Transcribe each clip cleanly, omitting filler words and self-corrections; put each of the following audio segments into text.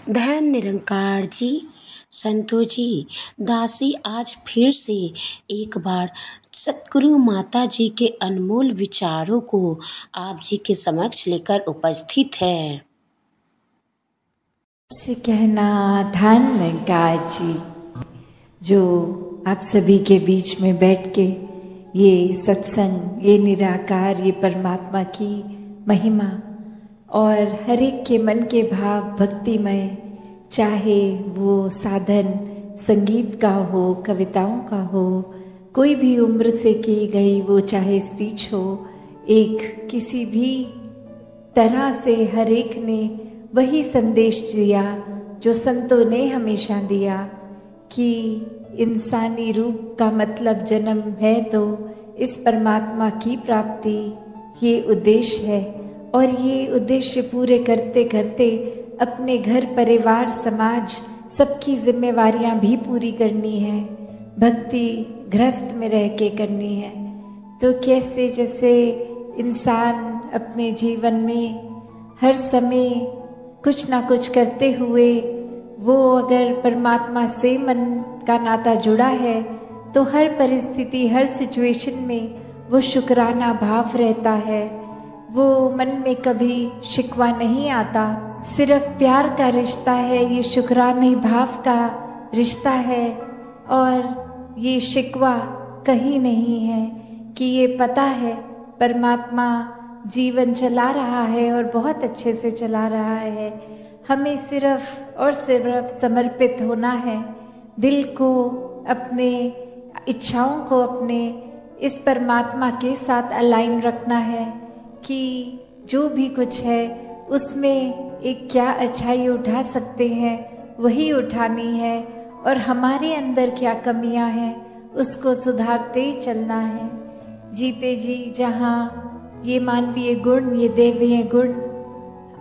धन निरंकार जी, संतो जी, दासी आज फिर से एक बार सतगुरु माता जी के अनमोल विचारों को आप जी के समक्ष लेकर उपस्थित है। से कहना धन निरंकार जी, जो आप सभी के बीच में बैठ के ये सत्संग, ये निराकार, ये परमात्मा की महिमा और हर एक के मन के भाव भक्तिमय, चाहे वो साधन संगीत का हो, कविताओं का हो, कोई भी उम्र से की गई वो चाहे स्पीच हो, एक किसी भी तरह से हर एक ने वही संदेश दिया जो संतों ने हमेशा दिया कि इंसानी रूप का मतलब जन्म है तो इस परमात्मा की प्राप्ति, ये उद्देश्य है। और ये उद्देश्य पूरे करते करते अपने घर परिवार समाज सबकी जिम्मेवारियां भी पूरी करनी है, भक्ति गृहस्थ में रह के करनी है। तो कैसे जैसे इंसान अपने जीवन में हर समय कुछ ना कुछ करते हुए वो अगर परमात्मा से मन का नाता जुड़ा है तो हर परिस्थिति, हर सिचुएशन में वो शुक्राना भाव रहता है, वो मन में कभी शिकवा नहीं आता, सिर्फ प्यार का रिश्ता है, ये शुक्राने भाव का रिश्ता है। और ये शिकवा कहीं नहीं है कि ये पता है परमात्मा जीवन चला रहा है और बहुत अच्छे से चला रहा है। हमें सिर्फ और सिर्फ समर्पित होना है, दिल को, अपने इच्छाओं को अपने इस परमात्मा के साथ अलाइन रखना है कि जो भी कुछ है उसमें एक क्या अच्छाई उठा सकते हैं वही उठानी है, और हमारे अंदर क्या कमियां हैं उसको सुधारते चलना है। जीते जी जहाँ ये मानवीय गुण, ये दैवीय गुण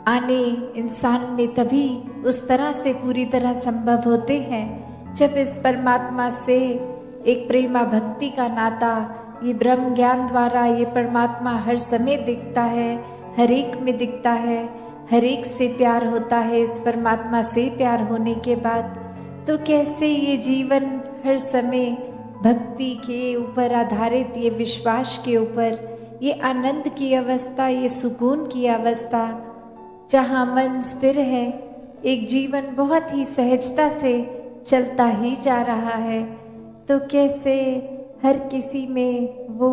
आने इंसान में तभी उस तरह से पूरी तरह संभव होते हैं जब इस परमात्मा से एक प्रेमा भक्ति का नाता, ये ब्रह्म ज्ञान द्वारा ये परमात्मा हर समय दिखता है, हर एक में दिखता है, हर एक से प्यार होता है। इस परमात्मा से प्यार होने के बाद तो कैसे ये जीवन हर समय भक्ति के ऊपर आधारित, ये विश्वास के ऊपर, ये आनंद की अवस्था, ये सुकून की अवस्था, जहाँ मन स्थिर है, एक जीवन बहुत ही सहजता से चलता ही जा रहा है। तो कैसे हर किसी में वो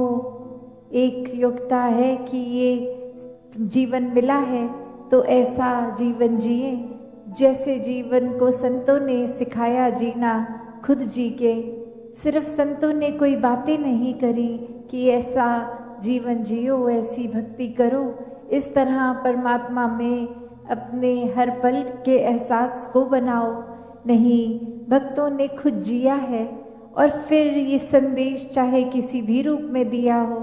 एक योग्यता है कि ये जीवन मिला है तो ऐसा जीवन जिए जैसे जीवन को संतों ने सिखाया जीना, खुद जी के। सिर्फ संतों ने कोई बातें नहीं करी कि ऐसा जीवन जियो, ऐसी भक्ति करो, इस तरह परमात्मा में अपने हर पल के एहसास को बनाओ। नहीं, भक्तों ने खुद जिया है और फिर ये संदेश चाहे किसी भी रूप में दिया हो,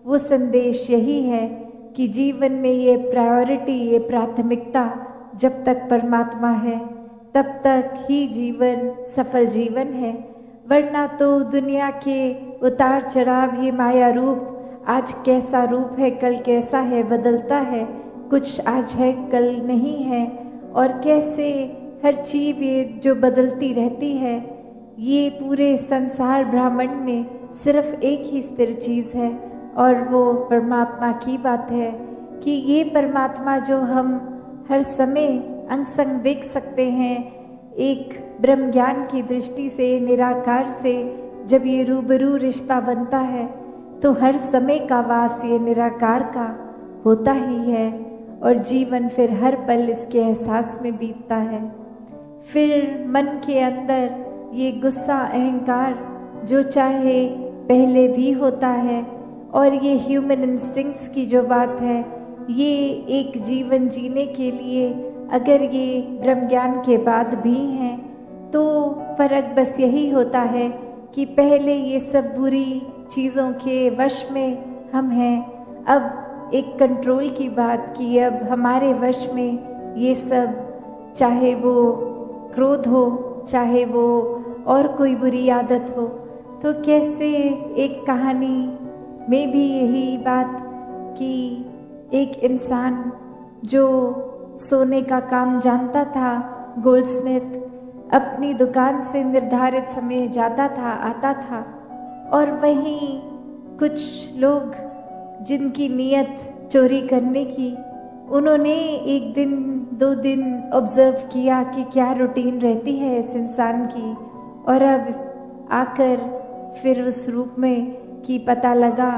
वो संदेश यही है कि जीवन में ये प्रायोरिटी, ये प्राथमिकता जब तक परमात्मा है तब तक ही जीवन सफल जीवन है। वरना तो दुनिया के उतार चढ़ाव, ये माया रूप, आज कैसा रूप है कल कैसा है, बदलता है, कुछ आज है कल नहीं है, और कैसे हर चीज ये जो बदलती रहती है। ये पूरे संसार ब्रह्मांड में सिर्फ एक ही स्थिर चीज़ है और वो परमात्मा की बात है कि ये परमात्मा जो हम हर समय अंग संग देख सकते हैं, एक ब्रह्म ज्ञान की दृष्टि से, निराकार से जब ये रूबरू रिश्ता बनता है तो हर समय का वास ये निराकार का होता ही है और जीवन फिर हर पल इसके एहसास में बीतता है। फिर मन के अंदर ये गुस्सा, अहंकार जो चाहे पहले भी होता है, और ये ह्यूमन इंस्टिंक्ट्स की जो बात है, ये एक जीवन जीने के लिए अगर ये ब्रह्म ज्ञान के बाद भी हैं तो फर्क बस यही होता है कि पहले ये सब बुरी चीज़ों के वश में हम हैं। अब एक कंट्रोल की बात कि अब हमारे वश में ये सब, चाहे वो क्रोध हो, चाहे वो और कोई बुरी आदत हो। तो कैसे एक कहानी में भी यही बात कि एक इंसान जो सोने का काम जानता था गोल्डस्मिथ अपनी दुकान से निर्धारित समय जाता था, आता था, और वहीं कुछ लोग जिनकी नीयत चोरी करने की, उन्होंने एक दिन 2 दिन ऑब्जर्व किया कि क्या रूटीन रहती है इस इंसान की, और अब आकर फिर उस रूप में कि पता लगा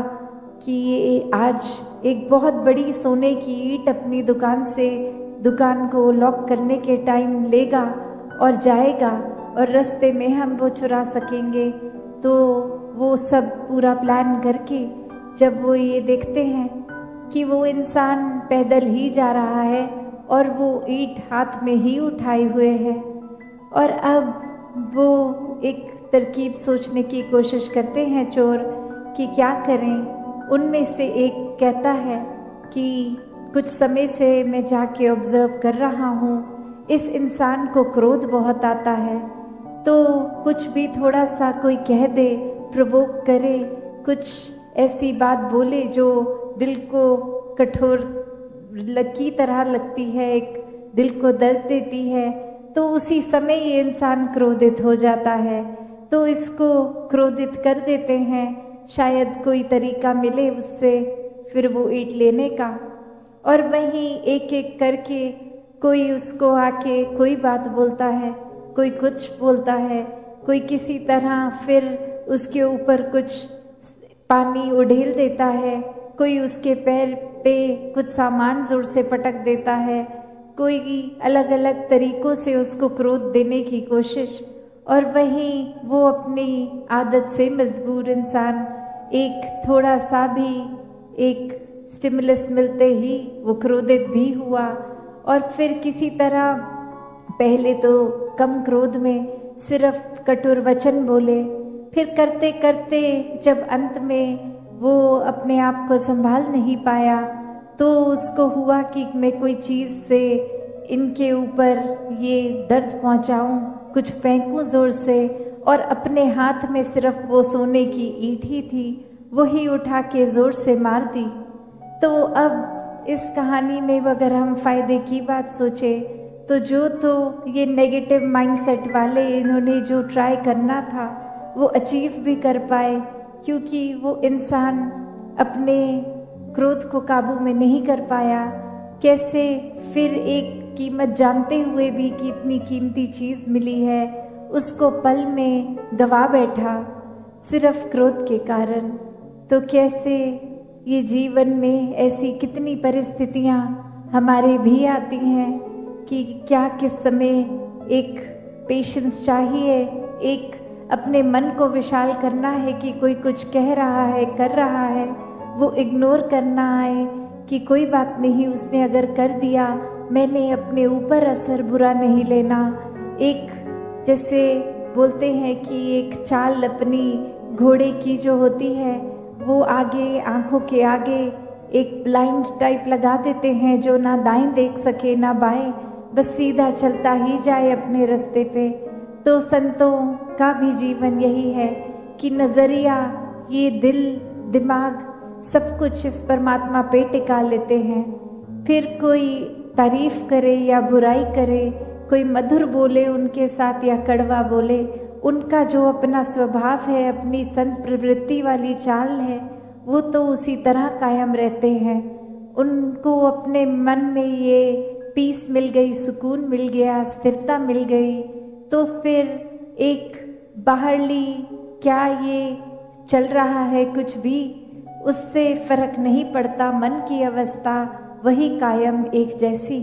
कि ये आज एक बहुत बड़ी सोने की ईंट अपनी दुकान से दुकान को लॉक करने के टाइम लेगा और जाएगा, और रास्ते में हम वो चुरा सकेंगे। तो वो सब पूरा प्लान करके जब वो ये देखते हैं कि वो इंसान पैदल ही जा रहा है और वो ईंट हाथ में ही उठाए हुए है, और अब वो एक तरकीब सोचने की कोशिश करते हैं चोर कि क्या करें। उनमें से एक कहता है कि कुछ समय से मैं जाके ऑब्जर्व कर रहा हूँ, इस इंसान को क्रोध बहुत आता है, तो कुछ भी थोड़ा सा कोई कह दे, प्रोवोक करे, कुछ ऐसी बात बोले जो दिल को कठोर की तरह लगती है, एक दिल को दर्द देती है, तो उसी समय ये इंसान क्रोधित हो जाता है। तो इसको क्रोधित कर देते हैं, शायद कोई तरीका मिले उससे फिर वो ईंट लेने का। और वहीं एक एक करके कोई उसको आके कोई बात बोलता है, कोई कुछ बोलता है, कोई किसी तरह फिर उसके ऊपर कुछ पानी उड़ेल देता है, कोई उसके पैर पे कुछ सामान जोर से पटक देता है, कोई अलग अलग तरीकों से उसको क्रोध देने की कोशिश। और वहीं वो अपनी आदत से मजबूर इंसान एक थोड़ा सा भी एक स्टिमुलस मिलते ही वो क्रोधित भी हुआ, और फिर किसी तरह पहले तो कम क्रोध में सिर्फ कठोर वचन बोले, फिर करते करते जब अंत में वो अपने आप को संभाल नहीं पाया, तो उसको हुआ कि मैं कोई चीज़ से इनके ऊपर ये दर्द पहुंचाऊं, कुछ फेंकूं जोर से, और अपने हाथ में सिर्फ वो सोने की ईंट ही थी, वही उठा के जोर से मार दी। तो अब इस कहानी में अगर हम फायदे की बात सोचें तो ये नेगेटिव माइंडसेट वाले इन्होंने जो ट्राई करना था वो अचीव भी कर पाए, क्योंकि वो इंसान अपने क्रोध को काबू में नहीं कर पाया। कैसे फिर एक कीमत जानते हुए भी कि इतनी कीमती चीज़ मिली है, उसको पल में गवा बैठा सिर्फ क्रोध के कारण। तो कैसे ये जीवन में ऐसी कितनी परिस्थितियाँ हमारे भी आती हैं कि क्या किस समय एक पेशेंस चाहिए, एक अपने मन को विशाल करना है कि कोई कुछ कह रहा है, कर रहा है, वो इग्नोर करना है कि कोई बात नहीं, उसने अगर कर दिया, मैंने अपने ऊपर असर बुरा नहीं लेना। एक जैसे बोलते हैं कि एक चाल अपनी घोड़े की जो होती है, वो आगे आंखों के आगे एक ब्लाइंड टाइप लगा देते हैं जो ना दाएं देख सके ना बाएं, बस सीधा चलता ही जाए अपने रास्ते पे। तो संतों का भी जीवन यही है कि नज़रिया, ये दिल दिमाग सब कुछ इस परमात्मा पे टिका लेते हैं। फिर कोई तारीफ करे या बुराई करे, कोई मधुर बोले उनके साथ या कड़वा बोले, उनका जो अपना स्वभाव है, अपनी संत प्रवृत्ति वाली चाल है, वो तो उसी तरह कायम रहते हैं। उनको अपने मन में ये पीस मिल गई, सुकून मिल गया, स्थिरता मिल गई, तो फिर एक बाहरली क्या ये चल रहा है कुछ भी, उससे फर्क नहीं पड़ता, मन की अवस्था वही कायम एक जैसी।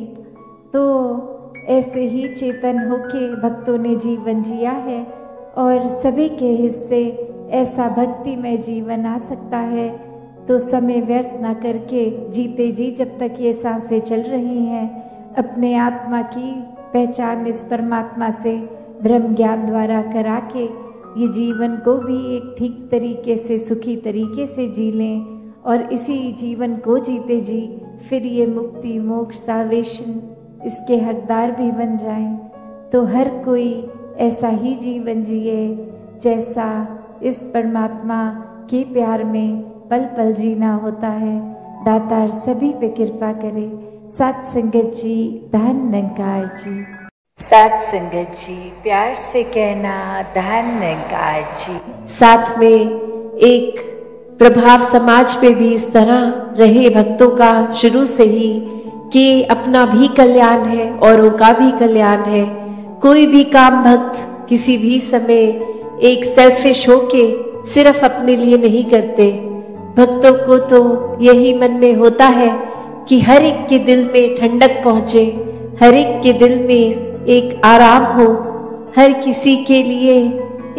तो ऐसे ही चेतन होके भक्तों ने जीवन जिया है, और सभी के हिस्से ऐसा भक्तिमय जीवन आ सकता है। तो समय व्यर्थ ना करके जीते जी जब तक ये सांसें चल रही हैं, अपने आत्मा की पहचान इस परमात्मा से ब्रह्म ज्ञान द्वारा करा के ये जीवन को भी एक ठीक तरीके से, सुखी तरीके से जी लें, और इसी जीवन को जीते जी फिर ये मुक्ति, मोक्ष, साल्वेशन इसके हकदार भी बन जाएं। तो हर कोई ऐसा ही जीवन जिए जैसा इस परमात्मा के प्यार में पल पल जीना होता है। दातार सभी पे कृपा करे। सत संगत जी, धन निरंकार जी। साथ संगत जी, प्यार से कहना धन्यवाद जी। साथ में एक प्रभाव समाज पे भी इस तरह रहे भक्तों का शुरू से ही कि अपना भी कल्याण है औरों का भी कल्याण है। कोई भी काम भक्त किसी भी समय एक सेल्फिश होके सिर्फ अपने लिए नहीं करते। भक्तों को तो यही मन में होता है कि हर एक के दिल में ठंडक पहुंचे, हर एक के दिल में एक आराम हो, हर किसी के लिए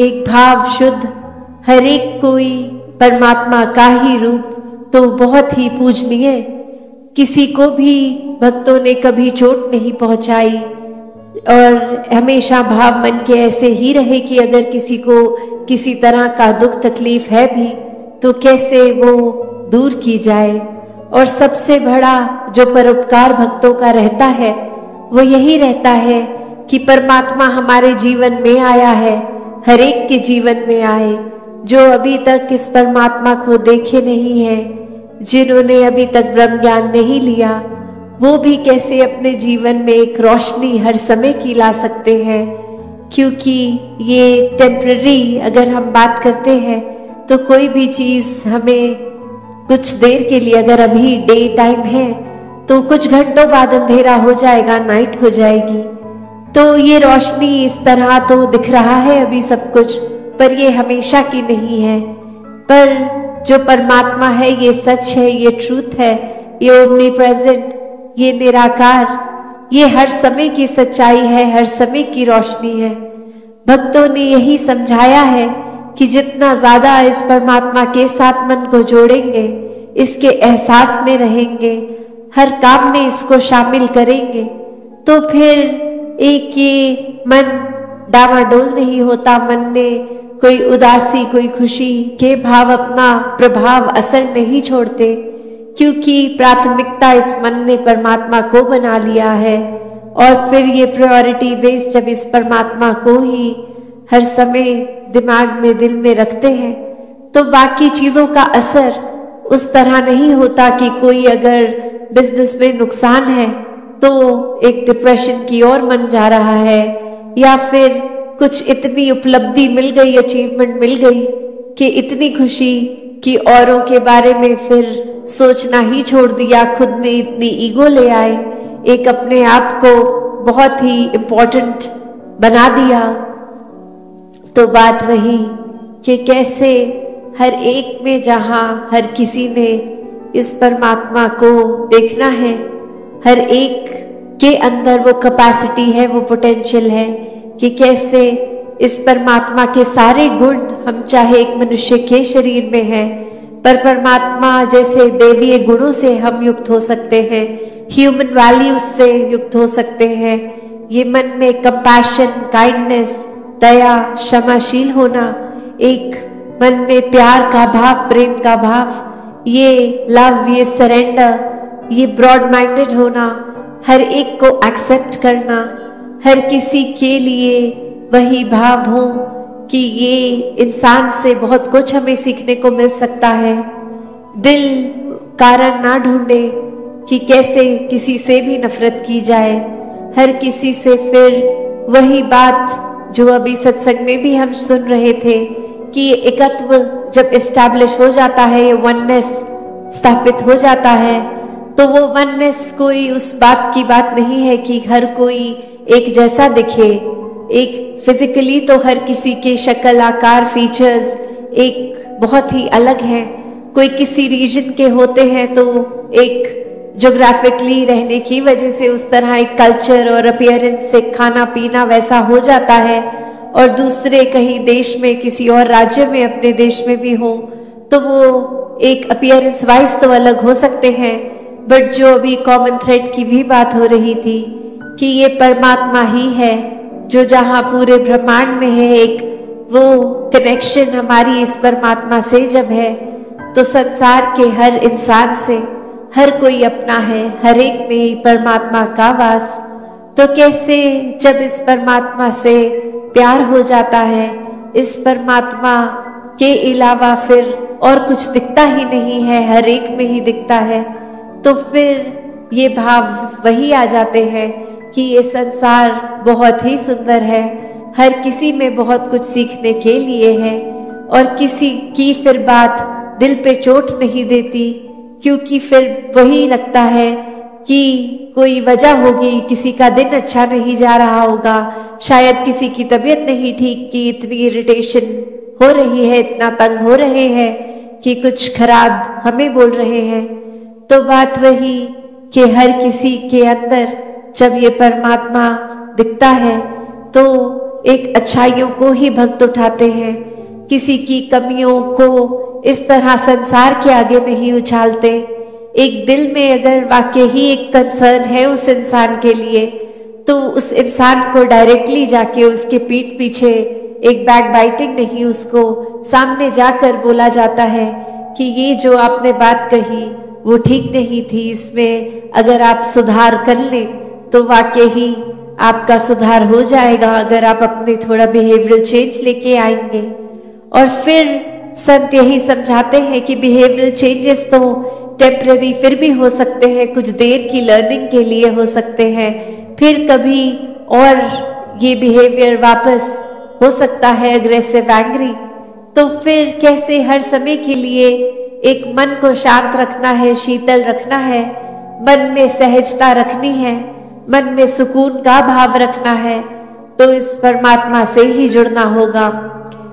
एक भाव शुद्ध, हर एक कोई परमात्मा का ही रूप तो बहुत ही पूजनीय। किसी को भी भक्तों ने कभी चोट नहीं पहुंचाई और हमेशा भाव मन के ऐसे ही रहे कि अगर किसी को किसी तरह का दुख तकलीफ है भी तो कैसे वो दूर की जाए। और सबसे बड़ा जो परोपकार भक्तों का रहता है वो यही रहता है कि परमात्मा हमारे जीवन में आया है, हर एक के जीवन में आए। जो अभी तक इस परमात्मा को देखे नहीं है, जिन्होंने अभी तक ब्रह्म ज्ञान नहीं लिया, वो भी कैसे अपने जीवन में एक रोशनी हर समय की ला सकते हैं। क्योंकि ये टेम्पररी अगर हम बात करते हैं तो कोई भी चीज हमें कुछ देर के लिए, अगर अभी डे टाइम है तो कुछ घंटों बाद अंधेरा हो जाएगा, नाइट हो जाएगी। तो ये रोशनी इस तरह तो दिख रहा है अभी सब कुछ, पर ये हमेशा की नहीं है। पर जो परमात्मा है ये सच है, ये ट्रूथ है, ये ओमनी प्रेजेंट, ये निराकार, ये हर समय की सच्चाई है, हर समय की रोशनी है। भक्तों ने यही समझाया है कि जितना ज्यादा इस परमात्मा के साथ मन को जोड़ेंगे, इसके एहसास में रहेंगे, हर काम में इसको शामिल करेंगे, तो फिर एक ये मन डामाडोल नहीं होता, मन में कोई उदासी कोई खुशी के भाव अपना प्रभाव असर नहीं छोड़ते। क्योंकि प्राथमिकता इस मन ने परमात्मा को बना लिया है। और फिर ये प्रायोरिटी बेस जब इस परमात्मा को ही हर समय दिमाग में दिल में रखते हैं तो बाकी चीजों का असर उस तरह नहीं होता कि कोई अगर बिजनेस में नुकसान है तो एक डिप्रेशन की ओर मन जा रहा है, या फिर कुछ इतनी उपलब्धि मिल गई, अचीवमेंट मिल गई कि इतनी खुशी कि औरों के बारे में फिर सोचना ही छोड़ दिया, खुद में इतनी ईगो ले आए, एक अपने आप को बहुत ही इम्पोर्टेंट बना दिया। तो बात वही कि कैसे हर एक में जहां हर किसी ने इस परमात्मा को देखना है, हर एक के अंदर वो कैपेसिटी है, वो पोटेंशियल है कि कैसे इस परमात्मा के सारे गुण, हम चाहे एक मनुष्य के शरीर में है पर परमात्मा जैसे देवीय गुणों से हम युक्त हो सकते हैं, ह्यूमन वैल्यूज से युक्त हो सकते हैं। ये मन में कंपैशन, काइंडनेस, दया, क्षमाशील होना, एक मन में प्यार का भाव, प्रेम का भाव, ये लव, ये सरेंडर, ये ब्रॉड माइंडेड होना, हर एक को एक्सेप्ट करना, हर किसी के लिए वही भाव हो कि ये इंसान से बहुत कुछ हमें सीखने को मिल सकता है। दिल कारण ना ढूंढे कि कैसे किसी से भी नफरत की जाए, हर किसी से फिर वही बात जो अभी सत्संग में भी हम सुन रहे थे कि ये एकत्व जब एस्टैब्लिश हो जाता है, ये वननेस स्थापित हो जाता है, तो वो वननेस कोई उस बात की बात नहीं है कि हर कोई एक जैसा दिखे। एक फिजिकली तो हर किसी के शक्ल, आकार, फीचर्स एक बहुत ही अलग है। कोई किसी रीजन के होते हैं तो एक ज्योग्राफिकली रहने की वजह से उस तरह एक कल्चर और अपीयरेंस से खाना पीना वैसा हो जाता है, और दूसरे कहीं देश में, किसी और राज्य में, अपने देश में भी हो तो वो एक अपीयरेंस वाइज तो अलग हो सकते हैं। बट जो अभी कॉमन थ्रेड की भी बात हो रही थी कि ये परमात्मा ही है जो जहां पूरे ब्रह्मांड में है, एक वो कनेक्शन हमारी इस परमात्मा से जब है तो संसार के हर इंसान से हर कोई अपना है, हर एक में ही परमात्मा का वास। तो कैसे जब इस परमात्मा से प्यार हो जाता है, इस परमात्मा के अलावा फिर और कुछ दिखता ही नहीं है, हर एक में ही दिखता है, तो फिर ये भाव वही आ जाते हैं कि ये संसार बहुत ही सुंदर है, हर किसी में बहुत कुछ सीखने के लिए है, और किसी की फिर बात दिल पे चोट नहीं देती, क्योंकि फिर वही लगता है कि कोई वजह होगी, किसी का दिन अच्छा नहीं जा रहा होगा, शायद किसी की तबीयत नहीं ठीक कि इतनी इरिटेशन हो रही है, इतना तंग हो रहे हैं कि कुछ खराब हमें बोल रहे हैं। तो बात वही कि हर किसी के अंदर जब ये परमात्मा दिखता है तो एक अच्छाइयों को ही भक्त उठाते हैं, किसी की कमियों को इस तरह संसार के आगे नहीं उछालते। एक दिल में अगर वाकई ही एक कंसर्न है उस इंसान के लिए, तो उस इंसान को डायरेक्टली जाके उसके पीठ पीछे एक बैक बाइटिंग नहीं, उसको सामने जाकर बोला जाता है कि ये जो आपने बात कही वो ठीक नहीं थी, इसमें अगर आप सुधार कर लें तो वाकई ही आपका सुधार हो जाएगा, अगर आप अपने थोड़ा बिहेवियरल चेंज लेके आएंगे। और फिर संत यही समझाते हैं कि बिहेवियरल चेंजेस तो टेम्पररी फिर भी हो सकते हैं, कुछ देर की लर्निंग के लिए हो सकते हैं, फिर कभी और ये बिहेवियर वापस हो सकता है अग्रेसिव, एंग्री। तो फिर कैसे हर समय के लिए एक मन को शांत रखना है, शीतल रखना है, मन में सहजता रखनी है, मन में सुकून का भाव रखना है, तो इस परमात्मा से ही जुड़ना होगा,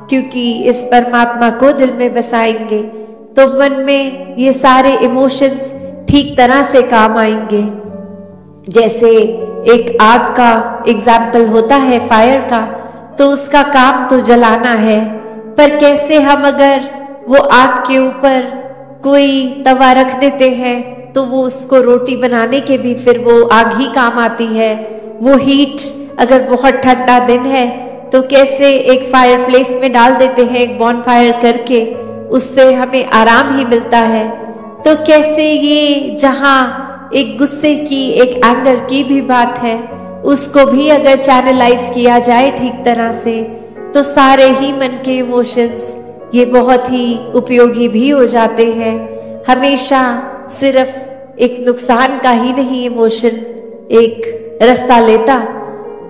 क्योंकि इस परमात्मा को दिल में बसाएंगे तो मन में ये सारे इमोशंस ठीक तरह से काम आएंगे। जैसे एक आग का एग्जाम्पल होता है फायर का, तो उसका काम तो जलाना है, पर कैसे हम अगर वो आग के ऊपर कोई तवा रख देते हैं तो वो उसको रोटी बनाने के भी फिर वो आग ही काम आती है। वो हीट अगर बहुत ठंडा दिन है तो कैसे एक फायर प्लेस में डाल देते हैं, एक बॉन फायर करके, उससे हमें आराम ही मिलता है। तो कैसे ये जहां एक गुस्से की, एक एंगर की भी बात है, उसको भी अगर चैनलाइज किया जाए ठीक तरह से तो सारे ही मन के इमोशंस ये बहुत ही उपयोगी भी हो जाते हैं। हमेशा सिर्फ एक नुकसान का ही नहीं इमोशन एक रास्ता लेता,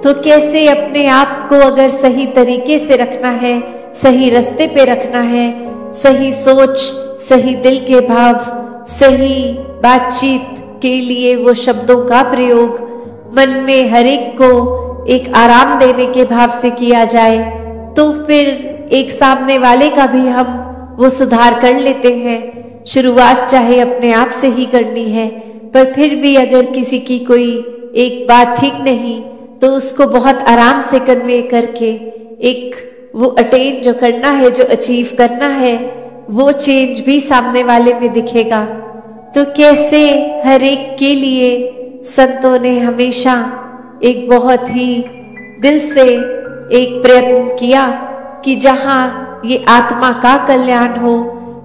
तो कैसे अपने आप को अगर सही तरीके से रखना है, सही रास्ते पे रखना है, सही सोच, सही दिल के भाव, सही बातचीत के लिए वो शब्दों का प्रयोग मन में हर एक को एक आराम देने के भाव से किया जाए, तो फिर एक सामने वाले का भी हम वो सुधार कर लेते हैं। शुरुआत चाहे अपने आप से ही करनी है, पर फिर भी अगर किसी की कोई एक बात ठीक नहीं तो उसको बहुत आराम से कन्वे करके एक वो अटेन जो करना है, जो अचीव करना है, वो चेंज भी सामने वाले में दिखेगा। तो कैसे हर एक के लिए संतों ने हमेशा एक बहुत ही दिल से एक प्रयत्न किया कि जहां ये आत्मा का कल्याण हो,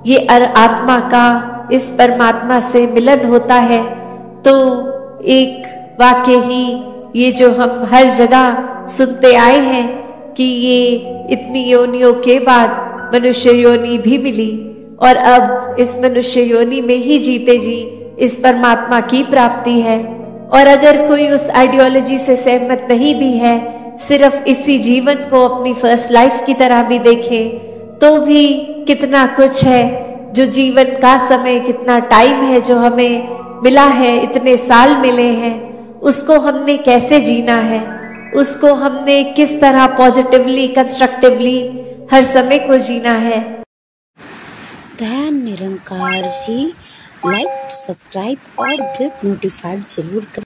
ये आत्मा का इस परमात्मा से मिलन होता है, तो एक वाकई ही ये जो हम हर जगह सुनते आए हैं कि ये इतनी योनियों के बाद मनुष्य योनि भी मिली, और अब इस मनुष्य योनि में ही जीते जी इस परमात्मा की प्राप्ति है। और अगर कोई उस आइडियोलॉजी से सहमत नहीं भी है, सिर्फ इसी जीवन को अपनी फर्स्ट लाइफ की तरह भी देखे, तो भी कितना कुछ है जो जीवन का समय, कितना टाइम है जो हमें मिला है, इतने साल मिले हैं, उसको हमने कैसे जीना है, उसको हमने किस तरह पॉजिटिवली, कंस्ट्रक्टिवली हर समय को जीना है। ध्यान निरंकार जी, लाइक, सब्सक्राइब और गेट नोटिफाइड जरूर करें।